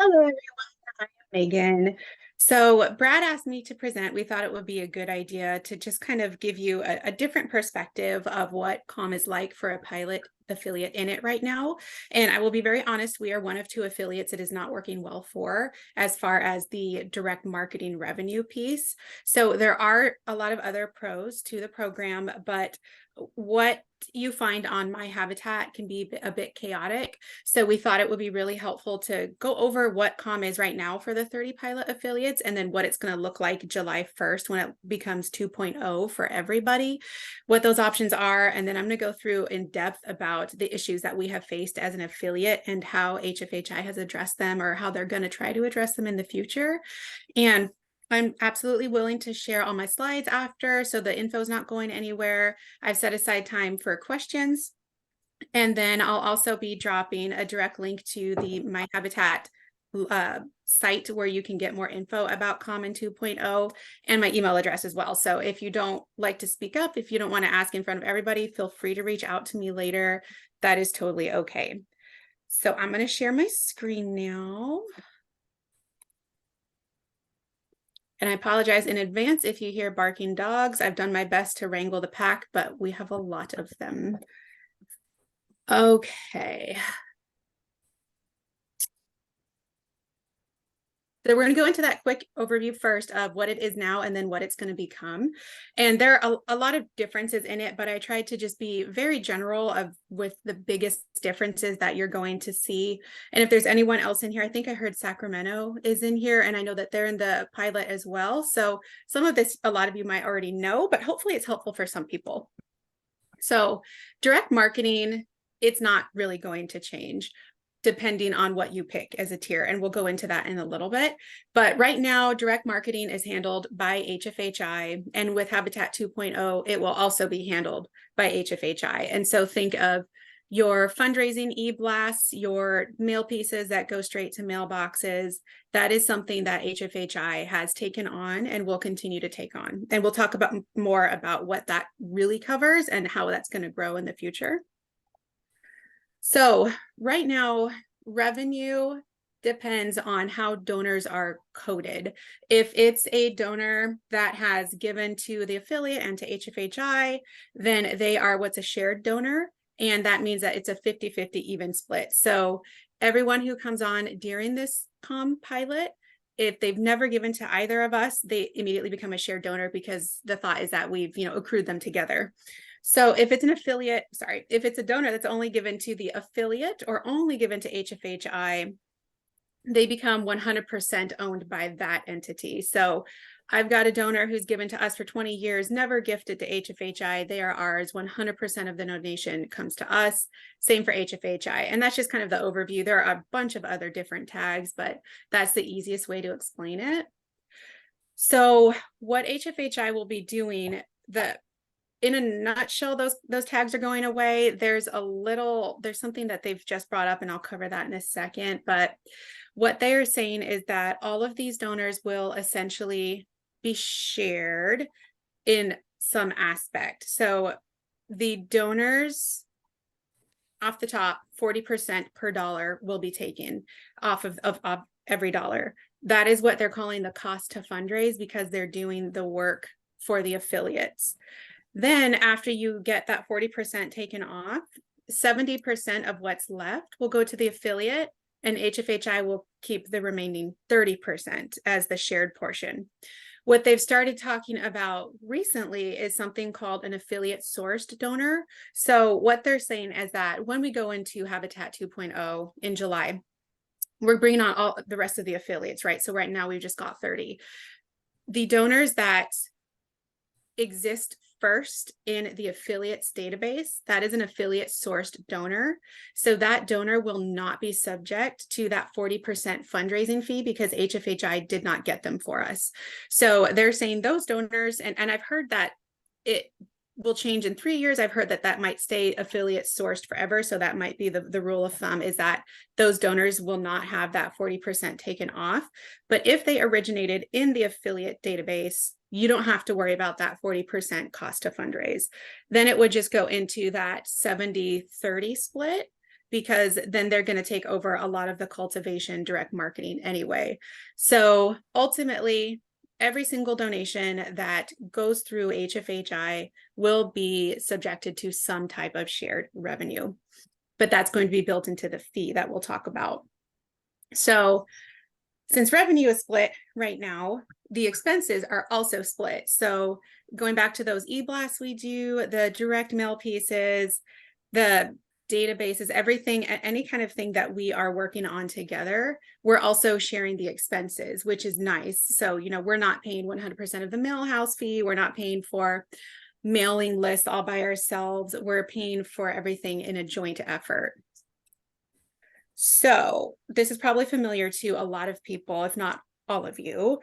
Hello, everyone. I'm Megan. So, Brad asked me to present. We thought it would be a good idea to just kind of give you a different perspective of what COM is like for a pilot affiliate in it right now. And I will be very honest, we are one of two affiliates it is not working well for as far as the direct marketing revenue piece. So, there are a lot of other pros to the program, but what you find on My Habitat can be a bit chaotic. So we thought it would be really helpful to go over what COM is right now for the 30 pilot affiliates and then what it's going to look like July 1st when it becomes 2.0 for everybody, what those options are. And then I'm going to go through in depth about the issues that we have faced as an affiliate and how HFHI has addressed them or how they're going to try to address them in the future. And I'm absolutely willing to share all my slides after, so the info is not going anywhere. I've set aside time for questions. And then I'll also be dropping a direct link to the My Habitat site where you can get more info about Common 2.0 and my email address as well. So if you don't like to speak up, if you don't want to ask in front of everybody, feel free to reach out to me later. That is totally okay. So I'm going to share my screen now. And I apologize in advance if you hear barking dogs. I've done my best to wrangle the pack, but we have a lot of them. Okay. So we're going to go into that quick overview first of what it is now and then what it's going to become. And there are a lot of differences in it, but I tried to just be very general with the biggest differences that you're going to see. And if there's anyone else in here, I think I heard Sacramento is in here, and I know that they're in the pilot as well. So some of this, a lot of you might already know, but hopefully it's helpful for some people. So direct marketing, it's not really going to change depending on what you pick as a tier. And we'll go into that in a little bit. But right now, direct marketing is handled by HFHI. And with Habitat 2.0, it will also be handled by HFHI. And so think of your fundraising e-blasts, your mail pieces that go straight to mailboxes. That is something that HFHI has taken on and will continue to take on. And we'll talk about more about what that really covers and how that's going to grow in the future. So right now, revenue depends on how donors are coded. If it's a donor that has given to the affiliate and to HFHI, then they are what's a shared donor. And that means that it's a 50-50 even split. So everyone who comes on during this COM pilot, if they've never given to either of us, they immediately become a shared donor because the thought is that we've, accrued them together. So if it's an affiliate, if it's a donor that's only given to the affiliate or only given to HFHI, they become 100% owned by that entity. So I've got a donor who's given to us for 20 years, never gifted to HFHI. They are ours. 100% of the donation comes to us. Same for HFHI. And that's just kind of the overview. There are a bunch of other different tags, but that's the easiest way to explain it. So what HFHI will be doing, in a nutshell, those tags are going away. There's something that they've just brought up, and I'll cover that in a second. But what they are saying is that all of these donors will essentially be shared in some aspect. So the donors off the top, 40% per dollar will be taken off of every dollar. That is what they're calling the cost to fundraise because they're doing the work for the affiliates. Then after you get that 40% taken off, 70% of what's left will go to the affiliate, and HFHI will keep the remaining 30% as the shared portion. What they've started talking about recently is something called an affiliate sourced donor. So what they're saying is that when we go into Habitat 2.0 in July, we're bringing on all the rest of the affiliates, right? So right now we've just got 30. The donors that exist first in the affiliates database, that is an affiliate sourced donor. So that donor will not be subject to that 40% fundraising fee because HFHI did not get them for us. So they're saying those donors, and I've heard that it will change in 3 years. I've heard that might stay affiliate sourced forever. So that might be the rule of thumb, is that those donors will not have that 40% taken off. But if they originated in the affiliate database, you don't have to worry about that 40% cost to fundraise. Then it would just go into that 70-30 split. because then they're going to take over a lot of the cultivation direct marketing anyway. So ultimately, every single donation that goes through HFHI will be subjected to some type of shared revenue, but that's going to be built into the fee that we'll talk about. So since revenue is split right now, the expenses are also split. So going back to those e-blasts we do, the direct mail pieces, the databases, everything, any kind of thing that we are working on together, we're also sharing the expenses, which is nice. So, you know, we're not paying 100% of the mail house fee. We're not paying for mailing lists all by ourselves. We're paying for everything in a joint effort. So this is probably familiar to a lot of people, if not all of you.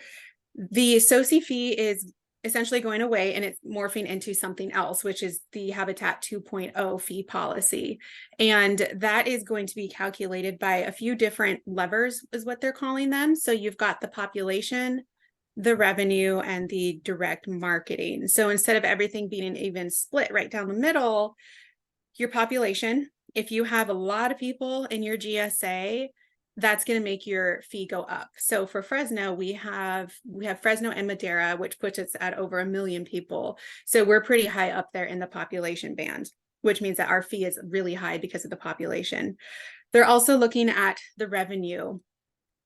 The SOCI fee is essentially going away and it's morphing into something else, which is the Habitat 2.0 fee policy. And that is going to be calculated by a few different levers, is what they're calling them. So you've got the population, the revenue, and the direct marketing. So instead of everything being an even split right down the middle, your population, if you have a lot of people in your GSA, that's going to make your fee go up. So for Fresno, we have Fresno and Madera, which puts us at over 1 million people. So we're pretty high up there in the population band, which means that our fee is really high because of the population. They're also looking at the revenue.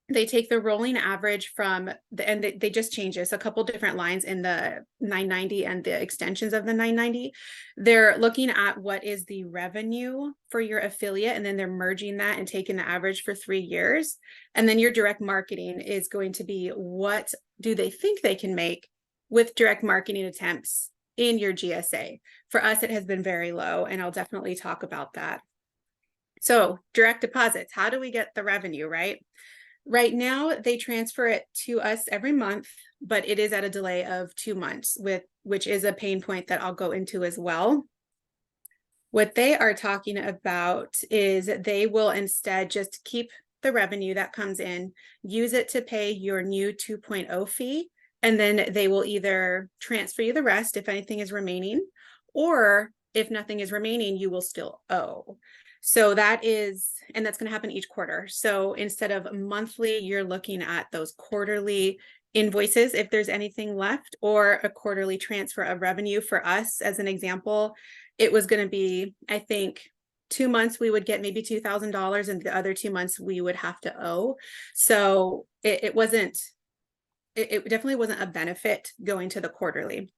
They take the rolling average from the, and they just change this, a couple different lines in the 990 and the extensions of the 990. They're looking at what is the revenue for your affiliate, and then they're merging that and taking the average for 3 years. And then your direct marketing is going to be, what do they think they can make with direct marketing attempts in your GSA? For us, it has been very low, and I'll definitely talk about that. So direct deposits, how do we get the revenue, right? Right now, they transfer it to us every month, but it is at a delay of 2 months, which is a pain point that I'll go into as well. What they are talking about is they will instead just keep the revenue that comes in, use it to pay your new 2.0 fee, and then they will either transfer you the rest if anything is remaining, or if nothing is remaining, you will still owe. So that is, and that's going to happen each quarter. So instead of monthly, you're looking at those quarterly invoices if there's anything left, or a quarterly transfer of revenue. For us, as an example, it was going to be, I think, 2 months we would get maybe $2,000, and the other 2 months we would have to owe. So it definitely wasn't a benefit going to the quarterly.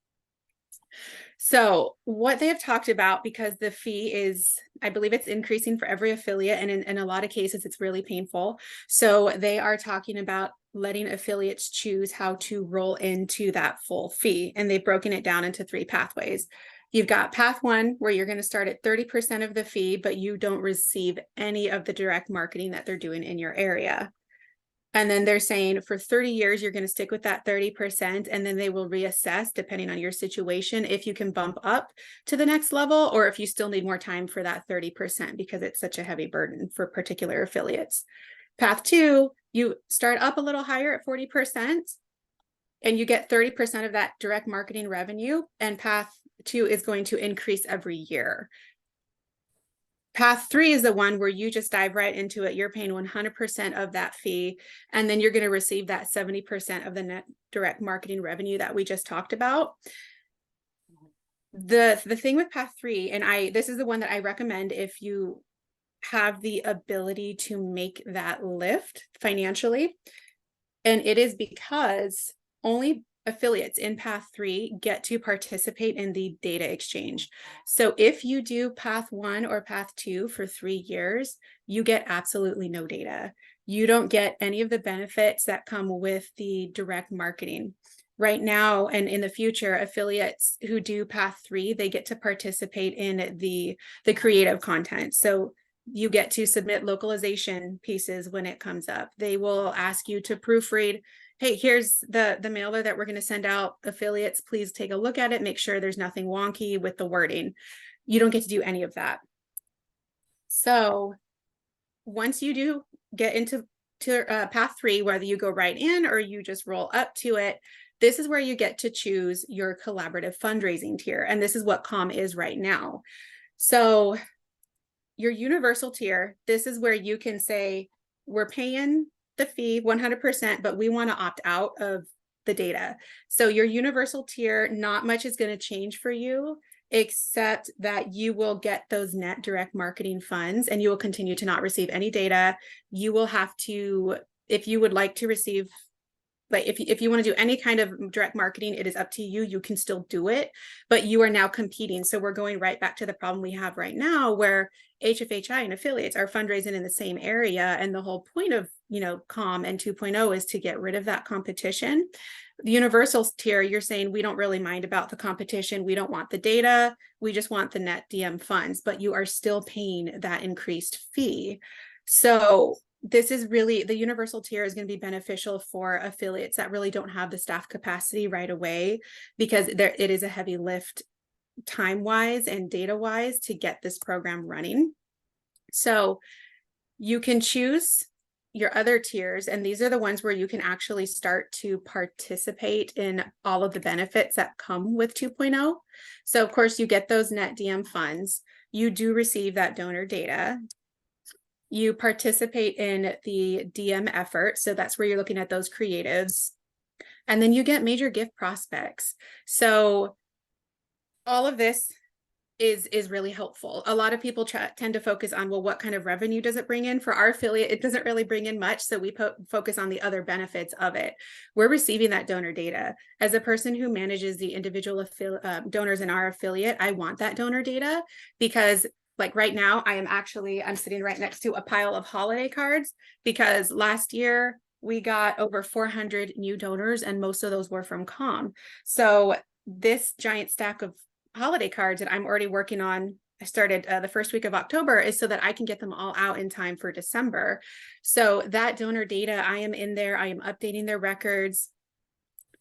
So what they have talked about, because the fee is, I believe it's increasing for every affiliate, and in a lot of cases, it's really painful. So they are talking about letting affiliates choose how to roll into that full fee. And they've broken it down into 3 pathways. You've got path 1, where you're going to start at 30% of the fee, but you don't receive any of the direct marketing that they're doing in your area. And then they're saying for 30 years, you're going to stick with that 30%, and then they will reassess depending on your situation if you can bump up to the next level, or if you still need more time for that 30% because it's such a heavy burden for particular affiliates. Path 2, you start up a little higher at 40%, and you get 30% of that direct marketing revenue, and path 2 is going to increase every year. Path 3 is the one where you just dive right into it. You're paying 100% of that fee, and then you're going to receive that 70% of the net direct marketing revenue that we just talked about. The thing with path 3, and this is the one that I recommend if you have the ability to make that lift financially, and it is because only affiliates in path 3 get to participate in the data exchange. So if you do path 1 or path 2 for 3 years, you get absolutely no data. You don't get any of the benefits that come with the direct marketing. Right now and in the future, affiliates who do path 3, they get to participate in the creative content. So you get to submit localization pieces when it comes up. They will ask you to proofread, hey, here's the mailer that we're going to send out. Affiliates, please take a look at it. Make sure there's nothing wonky with the wording. You don't get to do any of that. So once you do get into path 3, whether you go right in or you just roll up to it, this is where you get to choose your collaborative fundraising tier. And this is what COM is right now. So your universal tier, this is where you can say, we're paying the fee 100%, but we want to opt out of the data. So your universal tier, not much is going to change for you, except that you will get those net direct marketing funds and you will continue to not receive any data. You will have to, if you would like to receive, like if you want to do any kind of direct marketing, it is up to you. You can still do it, but you are now competing. So we're going right back to the problem we have right now, where HFHI and affiliates are fundraising in the same area. And the whole point of, COM and 2.0 is to get rid of that competition. The universal tier, you're saying we don't really mind about the competition. We don't want the data. We just want the net DM funds, but you are still paying that increased fee. So this is really, the universal tier is going to be beneficial for affiliates that really don't have the staff capacity right away, because it is a heavy lift time wise and data wise to get this program running. So you can choose your other tiers, and these are the ones where you can actually start to participate in all of the benefits that come with 2.0. So of course you get those net DM funds. You do receive that donor data. You participate in the DM effort. So that's where you're looking at those creatives. And then you get major gift prospects. So all of this is really helpful. A lot of people tend to focus on, well, what kind of revenue does it bring in? For our affiliate, it doesn't really bring in much. So we focus on the other benefits of it. We're receiving that donor data. As a person who manages the individual donors in our affiliate, I want that donor data, because like right now, I'm sitting right next to a pile of holiday cards, because last year we got over 400 new donors and most of those were from COM. So this giant stack of holiday cards that I'm already working on, I started the first week of October, is so that I can get them all out in time for December. So that donor data, I am in there, I am updating their records.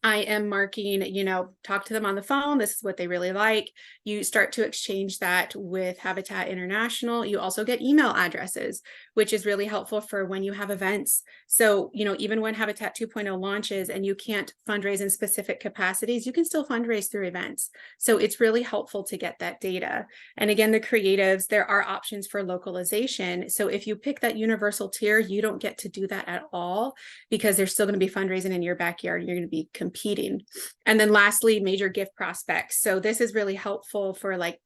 I am marking, talk to them on the phone. This is what they really like. You start to exchange that with Habitat International. You also get email addresses, which is really helpful for when you have events. So, even when Habitat 2.0 launches and you can't fundraise in specific capacities, you can still fundraise through events. So it's really helpful to get that data. And again, the creatives, there are options for localization. So if you pick that universal tier, you don't get to do that at all, because there's still going to be fundraising in your backyard. You're going to be competing. And then lastly, major gift prospects. So this is really helpful for like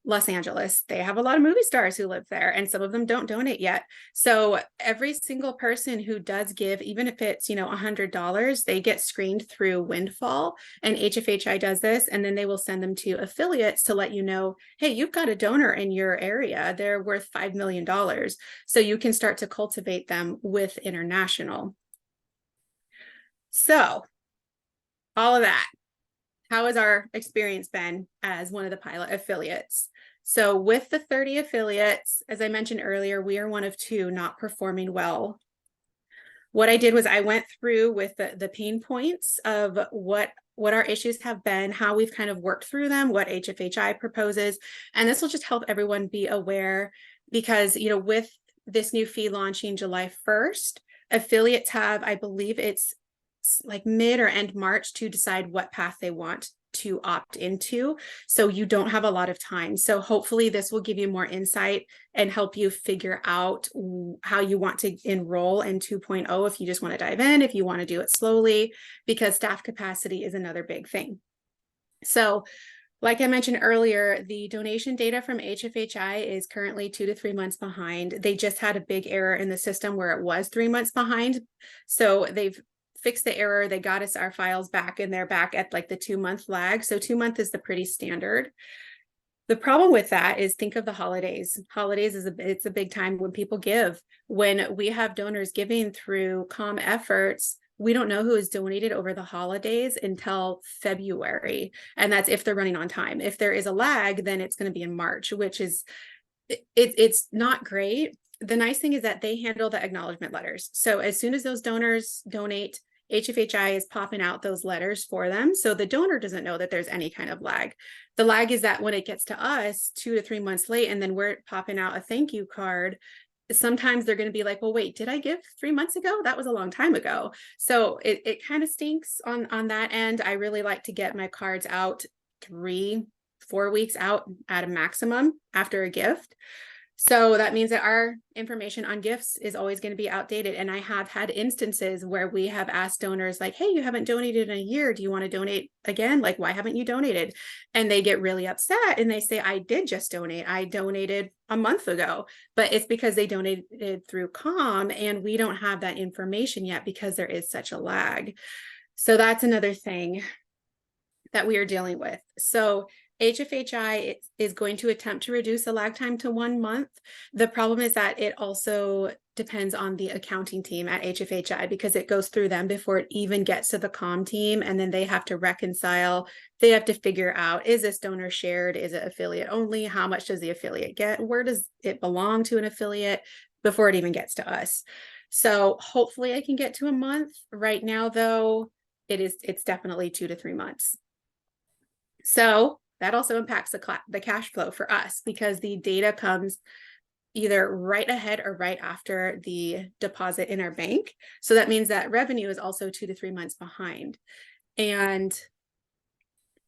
Los Angeles. They have a lot of movie stars who live there, and some of them don't donate yet. So every single person who does give, even if it's, $100, they get screened through Windfall, and HFHI does this, and then they will send them to affiliates to let you know, hey, you've got a donor in your area. They're worth $5 million. So you can start to cultivate them with international. So all of that, how has our experience been as one of the pilot affiliates? So with the 30 affiliates, as I mentioned earlier, we are one of 2 not performing well. What I did was I went through with the pain points of what our issues have been, how we've kind of worked through them, what HFHI proposes. And this will just help everyone be aware, because, with this new fee launching July 1st, affiliates have, I believe it's like mid or end March, to decide what path they want to opt into. So you don't have a lot of time. So hopefully this will give you more insight and help you figure out how you want to enroll in 2.0, if you just want to dive in, if you want to do it slowly, because staff capacity is another big thing. So like I mentioned earlier, the donation data from HFHI is currently 2 to 3 months behind. They just had a big error in the system where it was 3 months behind. So they've fixed the error. They got us our files back, and they're back at like the 2-month lag. So 2 months is the pretty standard. The problem with that is, think of the holidays. Holidays it's a big time when people give. When we have donors giving through COM efforts, we don't know who is donated over the holidays until February. And that's if they're running on time. If there is a lag, then it's going to be in March, which is, it's not great. The nice thing is that they handle the acknowledgement letters. So as soon as those donors donate, HFHI is popping out those letters for them. So the donor doesn't know that there's any kind of lag. The lag is that when it gets to us 2 to 3 months late, and then we're popping out a thank you card, sometimes they're going to be like, well, wait, did I give 3 months ago? That was a long time ago. So it kind of stinks on that end. I really like to get my cards out 3-4 weeks out at a maximum after a gift. So that means that our information on gifts is always going to be outdated. And I have had instances where we have asked donors, like, hey, you haven't donated in a year. Do you want to donate again? Like, why haven't you donated? And they get really upset and they say, I did just donate. I donated a month ago, but it's because they donated through COM and we don't have that information yet because there is such a lag. So that's another thing that we are dealing with. So HFHI is going to attempt to reduce the lag time to 1 month. The problem is that it also depends on the accounting team at HFHI because it goes through them before it even gets to the COM team. And then they have to reconcile, they have to figure out, is this donor shared? Is it affiliate only? How much does the affiliate get? Where does it belong to an affiliate before it even gets to us? So hopefully I can get to a month. Right now, though, it's definitely 2 to 3 months. So that also impacts the cash flow for us because the data comes either right ahead or right after the deposit in our bank. So that means that revenue is also 2 to 3 months behind. And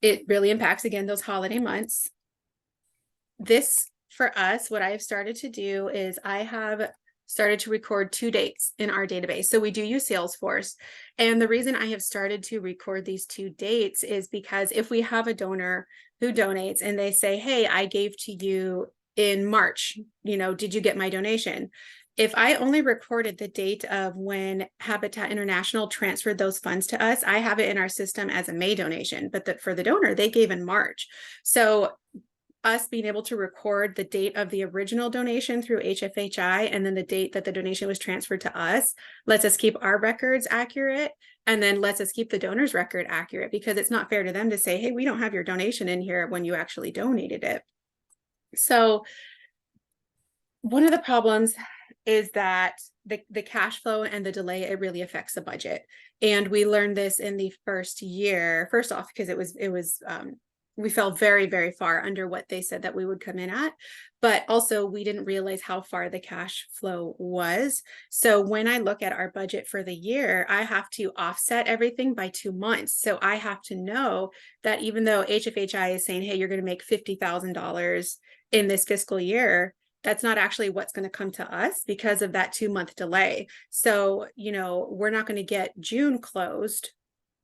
it really impacts, again, those holiday months. This, for us, what I've started to do is I have started to record 2 dates in our database. So we do use Salesforce. And the reason I have started to record these 2 dates is because if we have a donor who donates and they say, hey, I gave to you in March, did you get my donation? If I only recorded the date of when Habitat International transferred those funds to us, I have it in our system as a May donation, but for the donor, they gave in March. So us being able to record the date of the original donation through HFHI and then the date that the donation was transferred to us lets us keep our records accurate and then lets us keep the donor's record accurate because it's not fair to them to say, hey, we don't have your donation in here when you actually donated it. So one of the problems is that the cash flow and the delay, it really affects the budget. And we learned this in the first year, first off, because we fell very, very far under what they said that we would come in at, but also we didn't realize how far the cash flow was. So when I look at our budget for the year, I have to offset everything by 2 months. So I have to know that even though HFHI is saying, hey, you're going to make $50,000 in this fiscal year, that's not actually what's going to come to us because of that 2-month delay. So, we're not going to get June closed.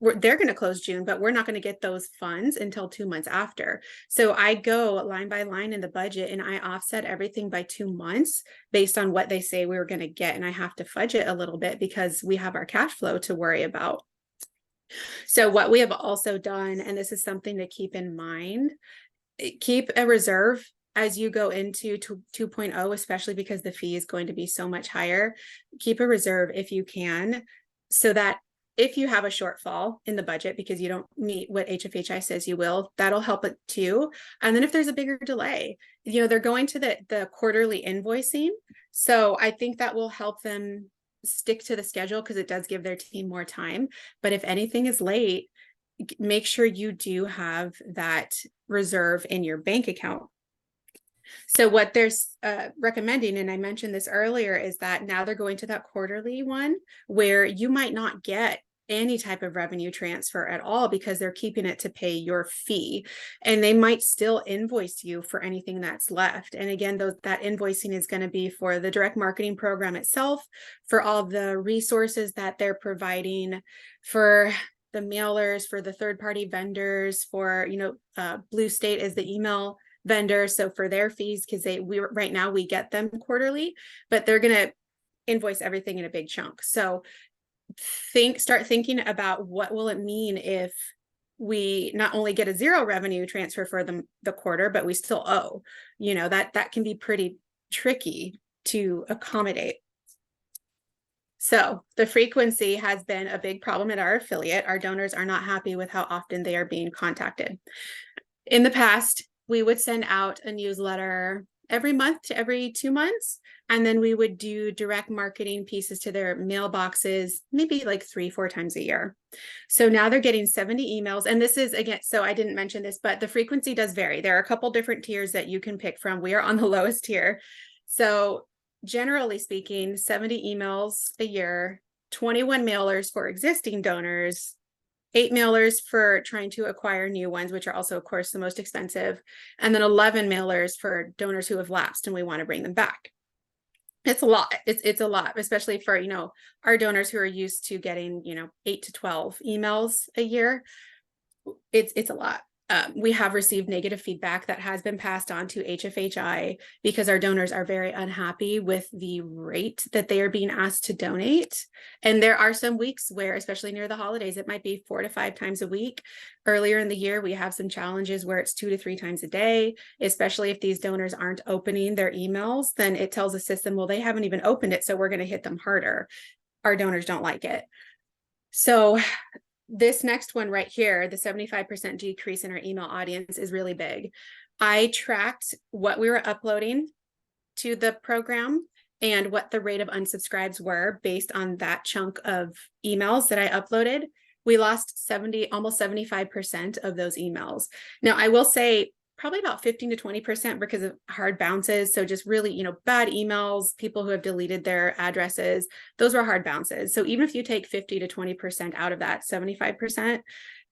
They're going to close June, but we're not going to get those funds until 2 months after. So I go line by line in the budget and I offset everything by 2 months based on what they say we were going to get. And I have to fudge it a little bit because we have our cash flow to worry about. So what we have also done, and this is something to keep in mind, keep a reserve as you go into 2.0, especially because the fee is going to be so much higher. Keep a reserve if you can, so that if you have a shortfall in the budget because you don't meet what HFHI says you will, that'll help it too. And then if there's a bigger delay, they're going to the quarterly invoicing. So I think that will help them stick to the schedule because it does give their team more time. But if anything is late, make sure you do have that reserve in your bank account. So what they're recommending, and I mentioned this earlier, is that now they're going to that quarterly one where you might not get any type of revenue transfer at all because they're keeping it to pay your fee, and they might still invoice you for anything that's left. And again, that invoicing is going to be for the direct marketing program itself, for all the resources that they're providing, for the mailers, for the third-party vendors, for Blue State is the email vendor, so for their fees, because right now we get them quarterly, but they're going to invoice everything in a big chunk. So start thinking about what will it mean if we not only get a 0 revenue transfer for the quarter, but we still owe. That can be pretty tricky to accommodate. So the frequency has been a big problem at our affiliate. Our donors are not happy with how often they are being contacted. In the past, we would send out a newsletter every month to every 2 months, and then we would do direct marketing pieces to their mailboxes, maybe like 3-4 times a year. So now they're getting 70 emails. And this is, again, so I didn't mention this, but the frequency does vary. There are a couple different tiers that you can pick from. We are on the lowest tier. So generally speaking, 70 emails a year, 21 mailers for existing donors, 8 mailers for trying to acquire new ones, which are also, of course, the most expensive, and then 11 mailers for donors who have lapsed and we want to bring them back. It's a lot. It's a lot, especially for, our donors who are used to getting, 8 to 12 emails a year. It's a lot. We have received negative feedback that has been passed on to HFHI because our donors are very unhappy with the rate that they are being asked to donate. And there are some weeks where, especially near the holidays, it might be 4 to 5 times a week. Earlier in the year, we have some challenges where it's 2 to 3 times a day, especially if these donors aren't opening their emails, then it tells the system, well, they haven't even opened it, so we're going to hit them harder. Our donors don't like it. So this next one right here, the 75% decrease in our email audience is really big. I tracked what we were uploading to the program and what the rate of unsubscribes were based on that chunk of emails that I uploaded. We lost almost 75% of those emails. Now, I will say probably about 15 to 20% because of hard bounces. So just really, bad emails, people who have deleted their addresses, those were hard bounces. So even if you take 50 to 20% out of that 75%,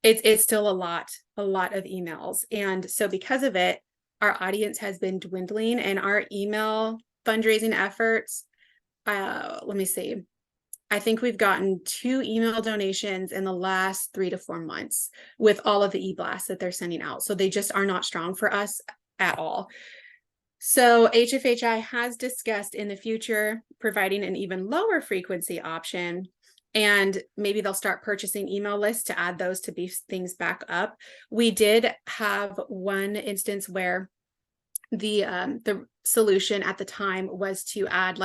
it's still a lot of emails. And so because of it, our audience has been dwindling and our email fundraising efforts, let me see. I think we've gotten 2 email donations in the last 3 to 4 months with all of the e-blasts that they're sending out. So they just are not strong for us at all. So HFHI has discussed in the future providing an even lower frequency option, and maybe they'll start purchasing email lists to add those to beef things back up. We did have one instance where the solution at the time was to add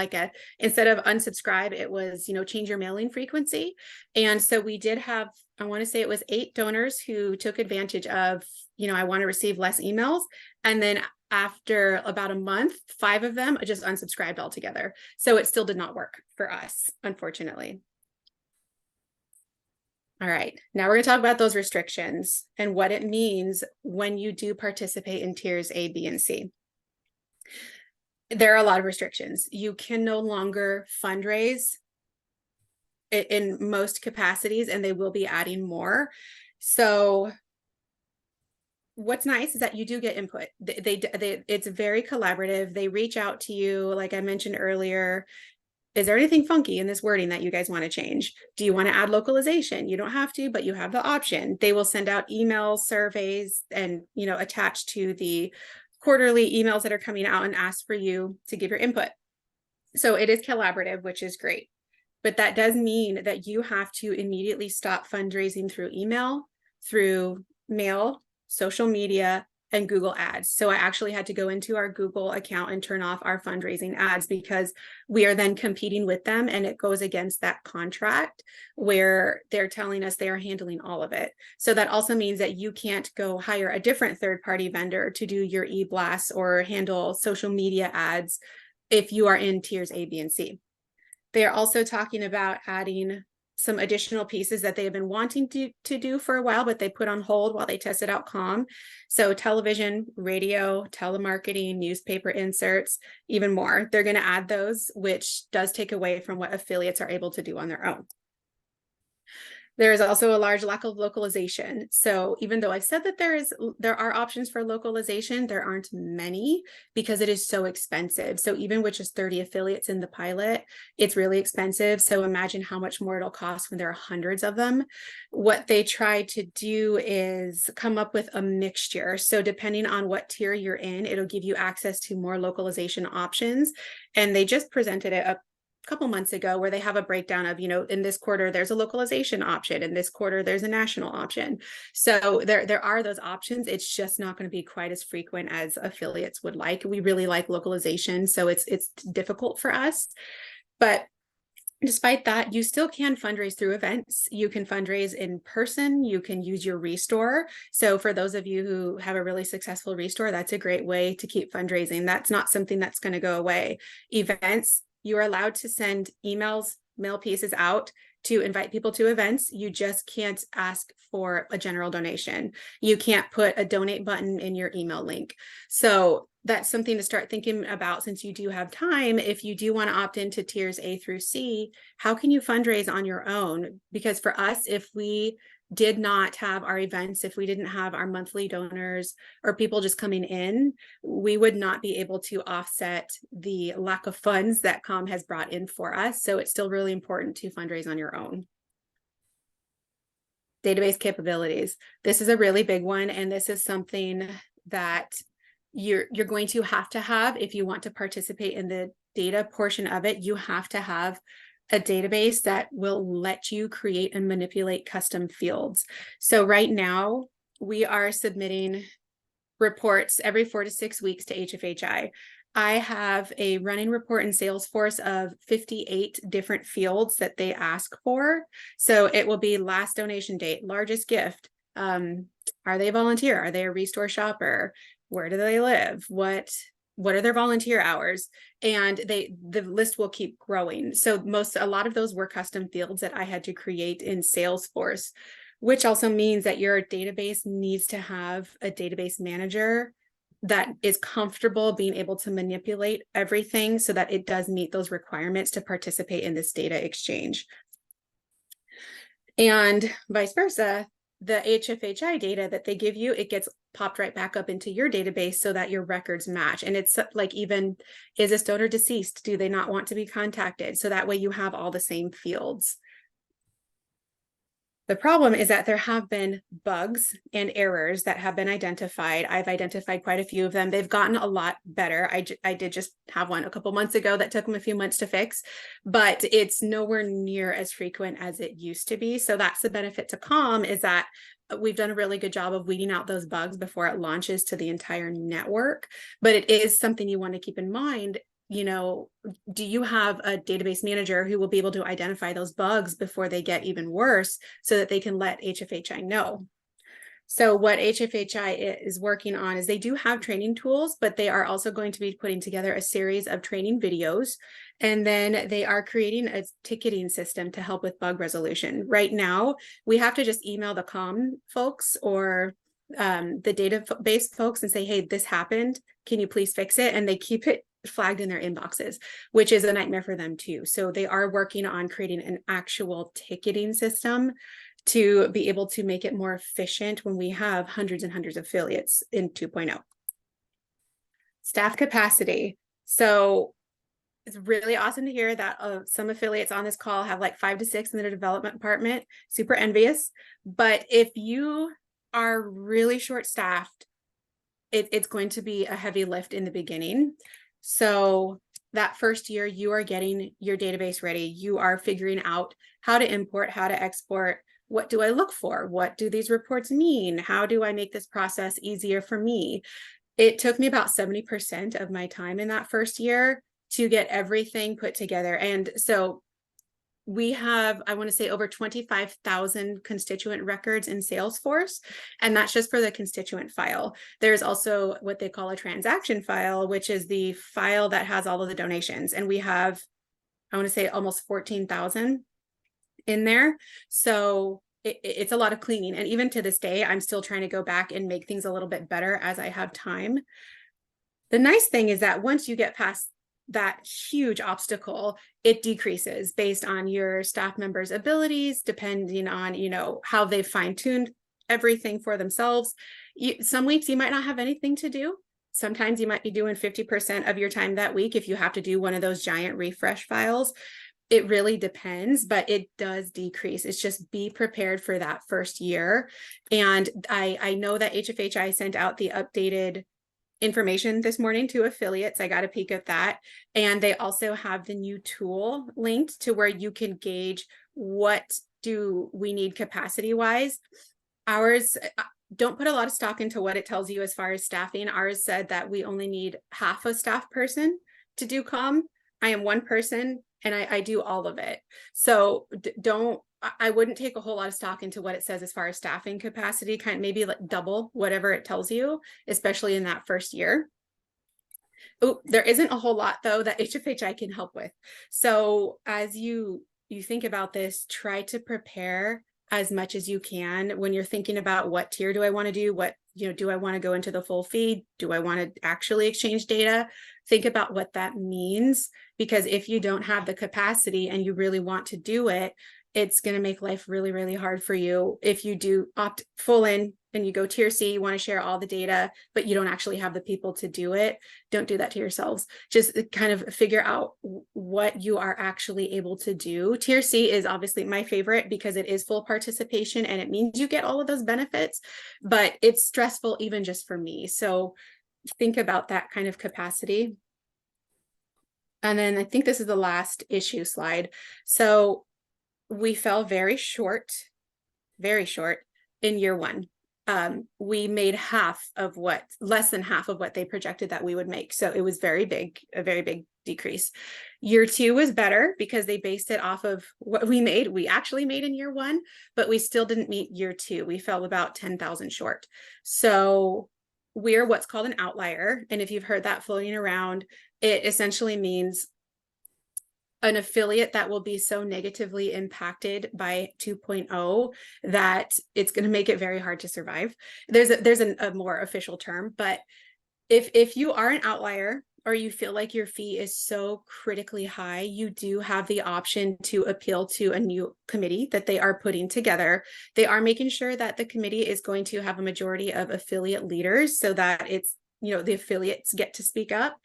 instead of unsubscribe, it was, change your mailing frequency. And so we did have, I want to say it was 8 donors who took advantage of, I want to receive less emails. And then after about a month, 5 of them just unsubscribed altogether. So it still did not work for us, unfortunately. All right, now we're going to talk about those restrictions and what it means when you do participate in tiers A, B, and C. There are a lot of restrictions. You can no longer fundraise in most capacities, and they will be adding more. So what's nice is that you do get input. It's very collaborative. They reach out to you, like I mentioned earlier. Is there anything funky in this wording that you guys want to change? Do you want to add localization? You don't have to, but you have the option. They will send out emails, surveys, and attached to the quarterly emails that are coming out and ask for you to give your input. So it is collaborative, which is great. But that does mean that you have to immediately stop fundraising through email, through mail, social media, and Google ads. So I actually had to go into our Google account and turn off our fundraising ads because we are then competing with them, and it goes against that contract where they're telling us they are handling all of it. So that also means that you can't go hire a different third-party vendor to do your e-blasts or handle social media ads if you are in tiers A, B, and C. They are also talking about adding some additional pieces that they have been wanting to do for a while, but they put on hold while they tested out COM. So television, radio, telemarketing, newspaper inserts, even more. They're going to add those, which does take away from what affiliates are able to do on their own. There is also a large lack of localization. So even though I've said that there are options for localization, there aren't many because it is so expensive. So even with just 30 affiliates in the pilot, it's really expensive. So imagine how much more it'll cost when there are hundreds of them. What they try to do is come up with a mixture. So depending on what tier you're in, it'll give you access to more localization options. And they just presented it up couple months ago where they have a breakdown of, in this quarter, there's a localization option. In this quarter, there's a national option. So there are those options. It's just not going to be quite as frequent as affiliates would like. We really like localization, so it's difficult for us. But despite that, you still can fundraise through events. You can fundraise in person. You can use your restore. So for those of you who have a really successful restore, that's a great way to keep fundraising. That's not something that's going to go away. Events, you are allowed to send emails, mail pieces out to invite people to events. You just can't ask for a general donation. You can't put a donate button in your email link. So that's something to start thinking about since you do have time. If you do want to opt into tiers A through C, how can you fundraise on your own? Because for us, if we did not have our events, if we didn't have our monthly donors or people just coming in, we would not be able to offset the lack of funds that COM has brought in for us. So it's still really important to fundraise on your own. Database capabilities. This is a really big one, and this is something that you're going to have if you want to participate in the data portion of it. You have to have a database that will let you create and manipulate custom fields. So right now we are submitting reports every 4 to 6 weeks to HFHI. I have a running report in Salesforce of 58 different fields that they ask for. So it will be last donation date, largest gift. Are they a volunteer? Are they a restore shopper? Where do they live? What are their volunteer hours? And the list will keep growing. So a lot of those were custom fields that I had to create in Salesforce, which also means that your database needs to have a database manager that is comfortable being able to manipulate everything so that it does meet those requirements to participate in this data exchange. And vice versa, the HFHI data that they give you, it gets popped right back up into your database so that your records match. And it's like, even, is this donor deceased? Do they not want to be contacted? So that way you have all the same fields. The problem is that there have been bugs and errors that have been identified. I've identified quite a few of them. They've gotten a lot better. I did just have one a couple months ago that took them a few months to fix, but it's nowhere near as frequent as it used to be. So that's the benefit to COM, is that we've done a really good job of weeding out those bugs before it launches to the entire network. But it is something you want to keep in mind. You know, do you have a database manager who will be able to identify those bugs before they get even worse so that they can let HFHI know? So what HFHI is working on is they do have training tools, but they are also going to be putting together a series of training videos. And then they are creating a ticketing system to help with bug resolution. Right now, we have to just email the COM folks or the database folks and say, hey, this happened. Can you please fix it? And they keep it flagged in their inboxes, which is a nightmare for them too. So they are working on creating an actual ticketing system to be able to make it more efficient when we have hundreds and hundreds of affiliates in 2.0. Staff capacity. So it's really awesome to hear that some affiliates on this call have like 5 to 6 in their development department. Super envious. But if you are really short-staffed, it's going to be a heavy lift in the beginning. So that first year, you are getting your database ready. You are figuring out how to import, how to export. What do I look for? What do these reports mean? How do I make this process easier for me? It took me about 70% of my time in that first year to get everything put together. And so we have, I want to say, over 25,000 constituent records in Salesforce, and that's just for the constituent file. There's also what they call a transaction file, which is the file that has all of the donations. And we have, I want to say, almost 14,000 in there. So it's a lot of cleaning. And even to this day, I'm still trying to go back and make things a little bit better as I have time. The nice thing is that once you get past that huge obstacle, it decreases based on your staff members' abilities, depending on, you know, how they've fine-tuned everything for themselves. Some weeks you might not have anything to do. Sometimes you might be doing 50% of your time that week if you have to do one of those giant refresh files. It really depends, but it does decrease. It's just be prepared for that first year. And I know that HFHI sent out the updated information this morning to affiliates. I got a peek at that. And they also have the new tool linked to where you can gauge what do we need capacity wise. Ours, don't put a lot of stock into what it tells you as far as staffing. Ours said that we only need half a staff person to do COM. I am one person and I do all of it. So I wouldn't take a whole lot of stock into what it says as far as staffing capacity, kind of maybe like double whatever it tells you, especially in that first year. Oh, there isn't a whole lot though that HFHI can help with. So as you think about this, try to prepare as much as you can when you're thinking about what tier do I want to do? What, you know, do I want to go into the full feed? Do I want to actually exchange data? Think about what that means, because if you don't have the capacity and you really want to do it, it's going to make life really, really hard for you if you do opt full in and you go tier C, you want to share all the data, but you don't actually have the people to do it. Don't do that to yourselves. Just kind of figure out what you are actually able to do. Tier C is obviously my favorite because it is full participation and it means you get all of those benefits, but it's stressful even just for me. So think about that kind of capacity. And then I think this is the last issue slide. So we fell very short in year one. We made less than half of what they projected that we would make. So it was very big, a very big decrease. Year two was better because they based it off of what we actually made in year one, but we still didn't meet year two. We fell about 10,000 short. So we're what's called an outlier. And if you've heard that floating around, it essentially means an affiliate that will be so negatively impacted by 2.0 that it's going to make it very hard to survive. There's a more official term, but if you are an outlier or you feel like your fee is so critically high, you do have the option to appeal to a new committee that they are putting together. They are making sure that the committee is going to have a majority of affiliate leaders so that it's, the affiliates get to speak up.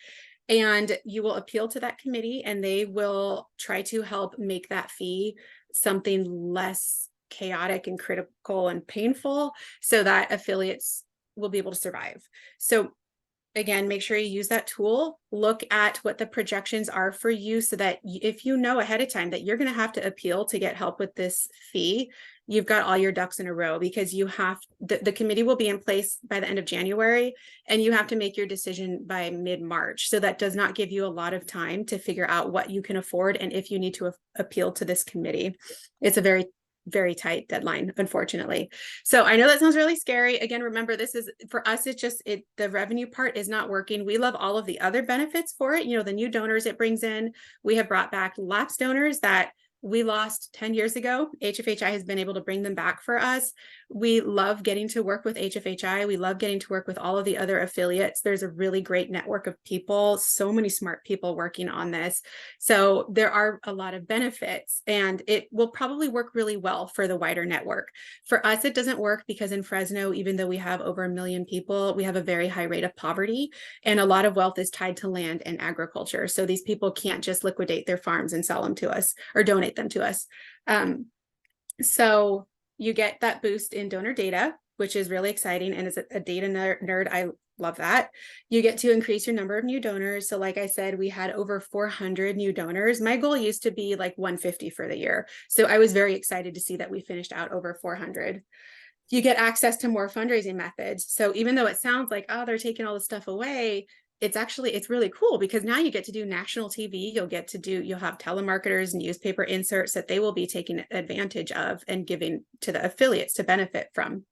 And you will appeal to that committee and they will try to help make that fee something less chaotic and critical and painful so that affiliates will be able to survive. So again, make sure you use that tool, look at what the projections are for you so that if you know ahead of time that you're going to have to appeal to get help with this fee, you've got all your ducks in a row because the committee will be in place by the end of January and you have to make your decision by mid-March. So that does not give you a lot of time to figure out what you can afford and if you need to appeal to this committee. It's a very tight deadline, unfortunately. So I know that sounds really scary. Again, remember, this is for us, the revenue part is not working. We love all of the other benefits for it. The new donors it brings in. We have brought back lapsed donors that we lost 10 years ago. HFHI has been able to bring them back for us. We love getting to work with HFHI. We love getting to work with all of the other affiliates. There's a really great network of people, so many smart people working on this. So there are a lot of benefits and it will probably work really well for the wider network. For us, it doesn't work because in Fresno, even though we have over 1 million people, we have a very high rate of poverty and a lot of wealth is tied to land and agriculture. So these people can't just liquidate their farms and sell them to us or donate them to us. So you get that boost in donor data, which is really exciting. And as a data nerd, I love that. You get to increase your number of new donors. So like I said, we had over 400 new donors. My goal used to be like 150 for the year. So I was very excited to see that we finished out over 400. You get access to more fundraising methods. So even though it sounds like, oh, they're taking all this stuff away, it's really cool because now you get to do national TV. You'll have telemarketers, newspaper inserts that they will be taking advantage of and giving to the affiliates to benefit from.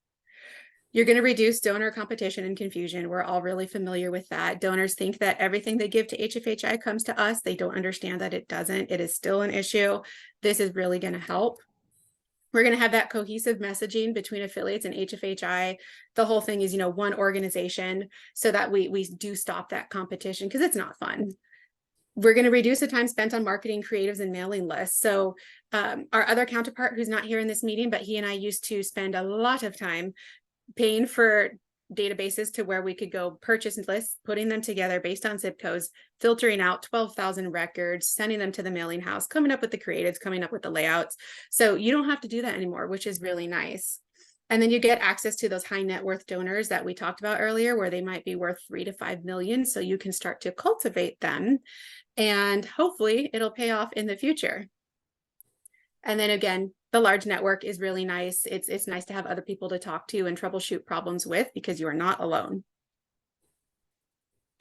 You're going to reduce donor competition and confusion. We're all really familiar with that. Donors think that everything they give to HFHI comes to us. They don't understand that it doesn't. It is still an issue. This is really going to help. We're going to have that cohesive messaging between affiliates and HFHI. The whole thing is, one organization so that we do stop that competition because it's not fun. We're going to reduce the time spent on marketing creatives and mailing lists. So our other counterpart who's not here in this meeting, but he and I used to spend a lot of time paying for databases to where we could go purchase lists, putting them together based on zip codes, filtering out 12,000 records, sending them to the mailing house, coming up with the creatives, coming up with the layouts. So you don't have to do that anymore, which is really nice. And then you get access to those high net worth donors that we talked about earlier, where they might be worth 3 to 5 million. So you can start to cultivate them and hopefully it'll pay off in the future. And then again, the large network is really nice. It's nice to have other people to talk to and troubleshoot problems with because you are not alone.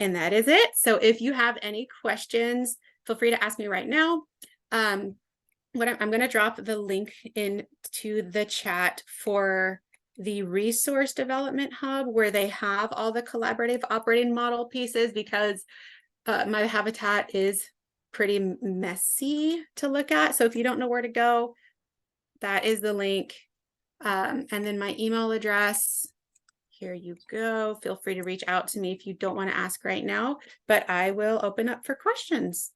And that is it. So if you have any questions, feel free to ask me right now. I'm going to drop the link into the chat for the resource development hub where they have all the collaborative operating model pieces because my habitat is pretty messy to look at. So if you don't know where to go, that is the link. And then my email address, here you go. Feel free to reach out to me if you don't want to ask right now, but I will open up for questions.